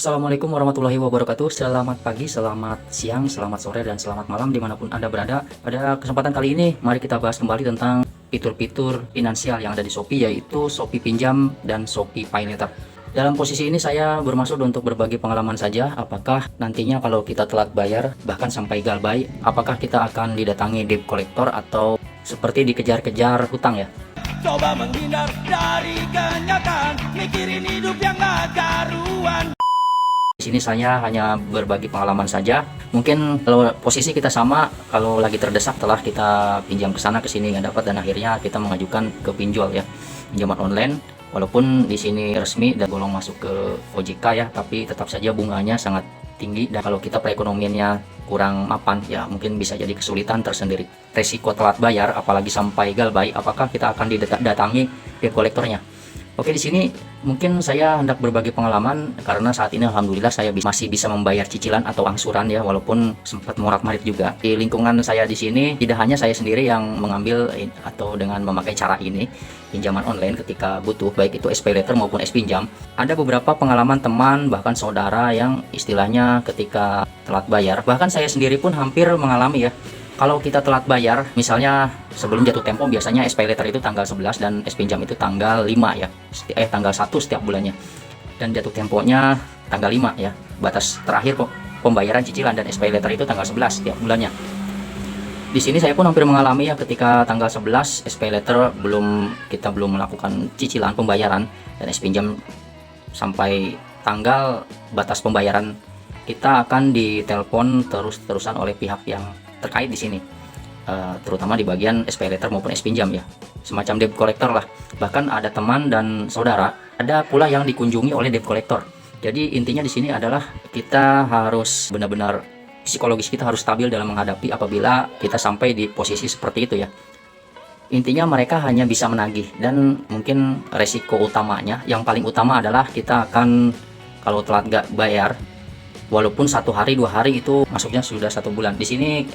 Assalamualaikum warahmatullahi wabarakatuh. Selamat pagi, selamat siang, selamat sore, dan selamat malam dimanapun Anda berada. Pada kesempatan kali ini, mari kita bahas kembali tentang fitur-fitur finansial yang ada di Shopee, yaitu Shopee Pinjam dan Shopee PayLater. Dalam posisi ini saya bermaksud untuk berbagi pengalaman saja. Apakah nantinya kalau kita telat bayar, bahkan sampai galbay, apakah kita akan didatangi debt collector atau seperti dikejar-kejar hutang ya? Coba menghindar dari kenyataan, mikirin hidup yang gak karuan. Di sini saya hanya berbagi pengalaman saja. Mungkin kalau posisi kita sama, kalau lagi terdesak telah kita pinjam ke sana ke sini nggak dapat dan akhirnya kita mengajukan ke pinjol ya, pinjaman online. Walaupun di sini resmi dan golong masuk ke OJK ya, tapi tetap saja bunganya sangat tinggi dan kalau kita perekonomiannya kurang mapan ya mungkin bisa jadi kesulitan tersendiri. Resiko telat bayar apalagi sampai galbay, apakah kita akan didatangi debt kolektornya? Oke, di sini mungkin saya hendak berbagi pengalaman karena saat ini alhamdulillah saya masih bisa membayar cicilan atau angsuran ya, walaupun sempat morat-marit juga. Di lingkungan saya di sini tidak hanya saya sendiri yang mengambil atau dengan memakai cara ini pinjaman online ketika butuh, baik itu SPayLater maupun Spinjam. Ada beberapa pengalaman teman bahkan saudara yang istilahnya ketika telat bayar, bahkan saya sendiri pun hampir mengalami ya. Kalau kita telat bayar, misalnya sebelum jatuh tempo biasanya SPayLater itu tanggal 11 dan Spinjam itu tanggal 5 ya. Tanggal 1 setiap bulannya. Dan jatuh temponya tanggal 5 ya. Batas terakhir pembayaran cicilan dan SPayLater itu tanggal 11 setiap bulannya. Di sini saya pun hampir mengalami ya ketika tanggal 11 SPayLater kita belum melakukan cicilan pembayaran dan Spinjam sampai tanggal batas pembayaran, kita akan ditelepon terus-terusan oleh pihak yang terkait di sini, terutama di bagian SPayLater maupun Spinjam ya, semacam debt collector lah. Bahkan ada teman dan saudara, ada pula yang dikunjungi oleh debt collector. Jadi intinya di sini adalah kita harus benar-benar psikologis kita harus stabil dalam menghadapi apabila kita sampai di posisi seperti itu ya. Intinya mereka hanya bisa menagih dan mungkin resiko utamanya, yang paling utama adalah kita akan kalau telat gak bayar, walaupun 1 hari 2 hari itu masuknya sudah 1 bulan. Di sini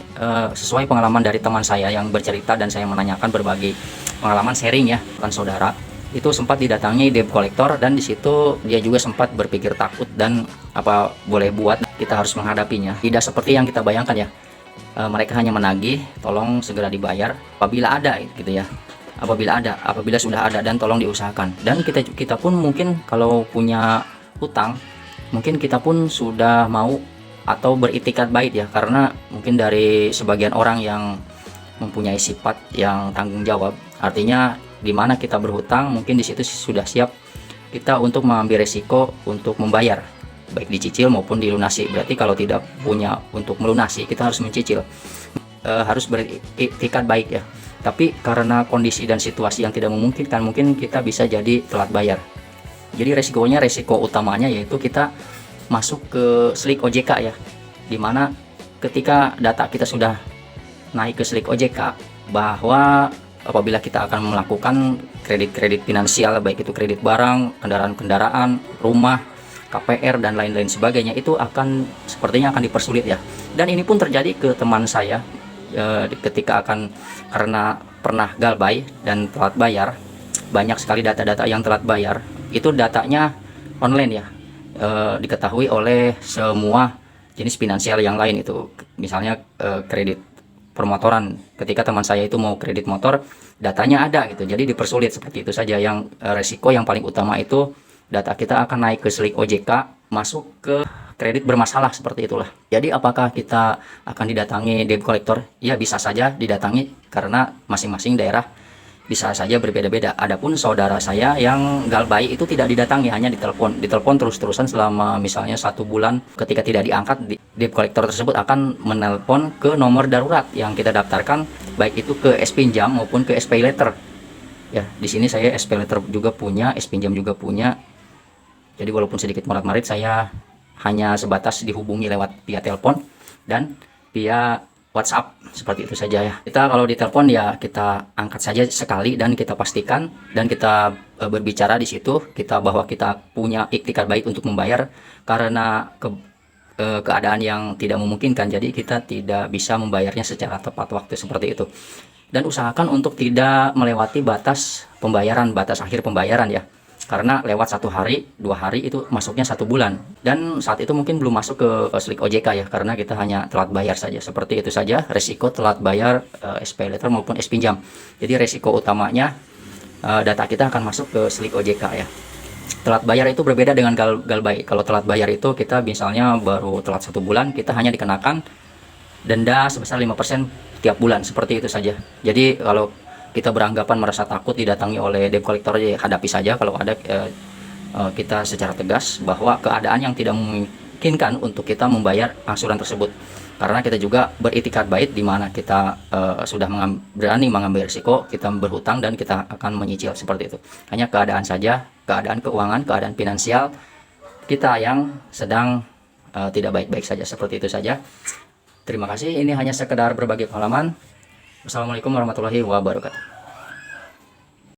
sesuai pengalaman dari teman saya yang bercerita dan saya menanyakan berbagi pengalaman sharing ya, kan saudara itu sempat didatangi debt collector dan di situ dia juga sempat berpikir takut dan apa boleh buat kita harus menghadapinya. Tidak seperti yang kita bayangkan ya. Mereka hanya menagih tolong segera dibayar apabila ada gitu ya. Apabila sudah ada dan tolong diusahakan. Dan kita pun mungkin kalau punya hutang mungkin kita pun sudah mau atau beritikat baik ya, karena mungkin dari sebagian orang yang mempunyai sifat yang tanggung jawab, artinya di mana kita berhutang mungkin di situ sudah siap kita untuk mengambil resiko untuk membayar, baik dicicil maupun dilunasi. Berarti kalau tidak punya untuk melunasi kita harus mencicil, harus beritikat baik ya. Tapi karena kondisi dan situasi yang tidak memungkinkan, mungkin kita bisa jadi telat bayar. Jadi resiko utamanya yaitu kita masuk ke slik OJK ya, dimana ketika data kita sudah naik ke slik OJK, bahwa apabila kita akan melakukan kredit finansial, baik itu kredit barang, kendaraan, rumah, KPR dan lain-lain sebagainya, itu sepertinya akan dipersulit ya. Dan ini pun terjadi ke teman saya ketika karena pernah galbay dan telat bayar. Banyak sekali data-data yang telat bayar itu datanya online ya, diketahui oleh semua jenis finansial yang lain. Itu misalnya kredit permotoran, ketika teman saya itu mau kredit motor datanya ada gitu, jadi dipersulit seperti itu saja. Yang resiko yang paling utama itu data kita akan naik ke slik OJK, masuk ke kredit bermasalah seperti itulah. Jadi apakah kita akan didatangi debt collector? Ya bisa saja didatangi karena masing-masing daerah bisa saja berbeda-beda. Adapun saudara saya yang galbay itu tidak didatangi, hanya ditelepon terus-terusan selama misalnya 1 bulan. Ketika tidak diangkat, debt collector tersebut akan menelpon ke nomor darurat yang kita daftarkan, baik itu ke Spinjam maupun ke SPayLater. Ya, di sini saya SPayLater juga punya, Spinjam juga punya. Jadi walaupun sedikit morat-marit, saya hanya sebatas dihubungi lewat via telepon dan via WhatsApp, seperti itu saja ya. Kita kalau ditelepon ya kita angkat saja sekali dan kita pastikan dan kita berbicara di situ bahwa kita punya ikhtiar baik untuk membayar karena keadaan yang tidak memungkinkan, jadi kita tidak bisa membayarnya secara tepat waktu seperti itu. Dan usahakan untuk tidak melewati batas pembayaran, batas akhir pembayaran ya. karena lewat 1 hari 2 hari itu masuknya 1 bulan, dan saat itu mungkin belum masuk ke slik OJK ya, karena kita hanya telat bayar saja. Seperti itu saja resiko telat bayar SPay Letter maupun pinjam. Jadi resiko utamanya data kita akan masuk ke slik OJK ya. Telat bayar itu berbeda dengan galbay. Kalau telat bayar itu kita misalnya baru telat 1 bulan, kita hanya dikenakan denda sebesar 5% tiap bulan, seperti itu saja. Jadi kalau kita beranggapan merasa takut didatangi oleh debt collector, ya hadapi saja. Kalau ada kita secara tegas bahwa keadaan yang tidak memungkinkan untuk kita membayar angsuran tersebut, karena kita juga beritikad baik di mana kita sudah berani mengambil risiko, kita berhutang dan kita akan menyicil, seperti itu. Hanya keadaan saja, keadaan keuangan, keadaan finansial kita yang sedang tidak baik-baik saja, seperti itu saja. Terima kasih, ini hanya sekedar berbagi pengalaman. Wassalamualaikum warahmatullahi wabarakatuh.